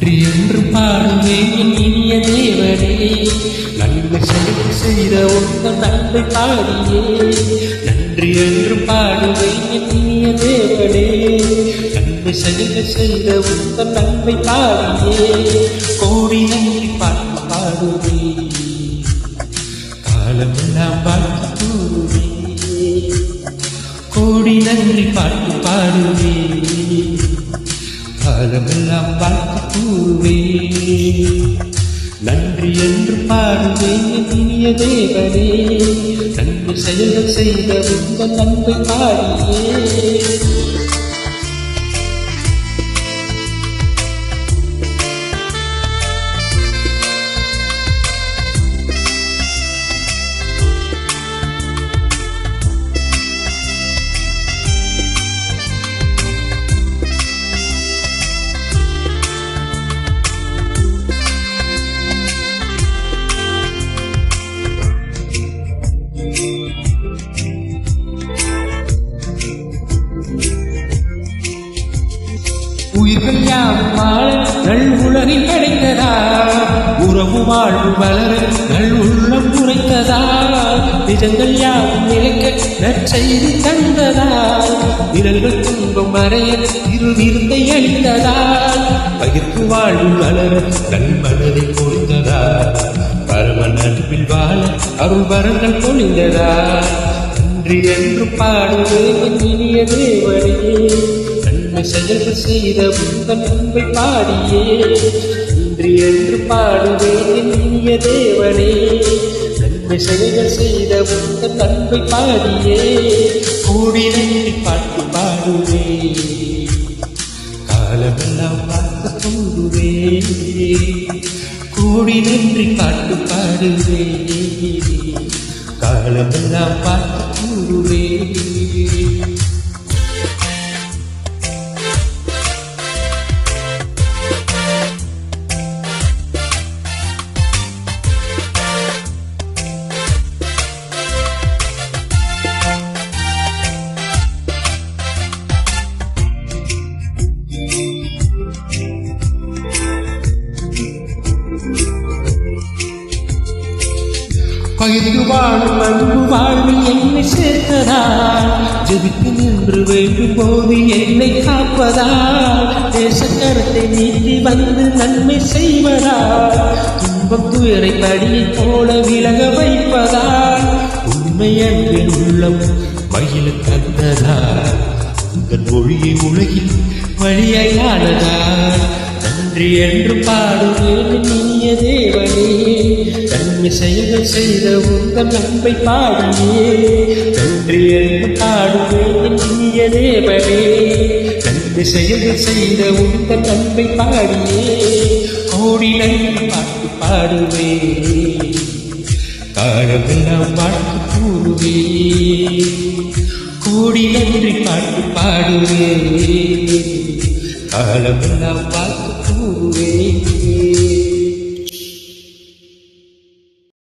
நன்றி என்று பாடுவேன் என் இனிய தேவனே, நன்மை செய்த உங்கள் நன்மை பாடியே. நன்றி என்று பாடுவேன் என் இனிய தேவனே, நன்மை செய்த உங்கள் நன்மை பாடியே. கோடி நன்றி பாட்டு பாடுவேன், காலமெல்லாம் பாட்டு கூறுவேன். கோடி நன்றி பாட்டு பாடுவேன், காலமெல்லாம் பாட்டு கூறுவேன். நன்றி என்று பாடுவேன் இனிய தேவனே, நன்மை செய்த உங்கள் நன்மை பாடியே. உயிர்கள் யாவும் வாழ நல் உலகில் கிடைத்ததா, உறவு வாழ்வு வளர நல் உள்ளம் உரைத்ததா, நிஜங்கள் யாவும் நிலைக்க நற்செய்தி தந்ததா, விரல்கள் துன்பம் மறைய இருவிருந்தை அளித்ததா, பகிர்ந்து வாழ்வு வளர நல் மனதை பொழிந்ததா, பரம நட்பில் வாழ அருள் வரங்கள் பொழிந்ததா. நன்றி என்று பாடுவேன் இனிய தேவனே, நன்மை செய்த உங்கள் நன்மை பாடியே. நன்றி என்று பாடுவேன் இனிய தேவனே, நன்மை செய்த உங்கள் நன்மை பாடியே. கூடி நன்றி பாட்டு பாடுவேன், காலமெல்லாம் பார்த்து கூடுவேன். கூடி நன்றி பாட்டு பாடுவேன், காலமெல்லாம் பார்த்து கூடுவேன். பகிர்ந்து வாழும் அன்பு வாழ்வில் என்னை சேர்த்ததா, ஜெபித்து நின்று வேண்டும் போது என்னை காப்பதா, தேசக்கரத்தை நீக்கி வந்து நன்மை செய்வதா, துன்பம் துயரை படியை போல விலக வைப்பதா, உண்மை அன்பின் உள்ளம் மகிழ தந்ததா, உங்கள் மொழியை உலகில் வழியானதா. நன்றி என்று பாடுவேன் இனிய தேவனே, நன்மை செய்த உங்கள் நன்மை பாடியே. நன்றி என்று பாடுவேன் இனிய தேவனே, நன்மை செய்த உங்கள் நன்மை பாடியே. கோடி நன்றி பாட்டு பாடுவேன், காலமெல்லாம் பாட்டு கூறுவேன். கோடி நன்றி பாட்டு பாடுவேன், காலமெல்லாம் பாட்டு கூறுவேன்.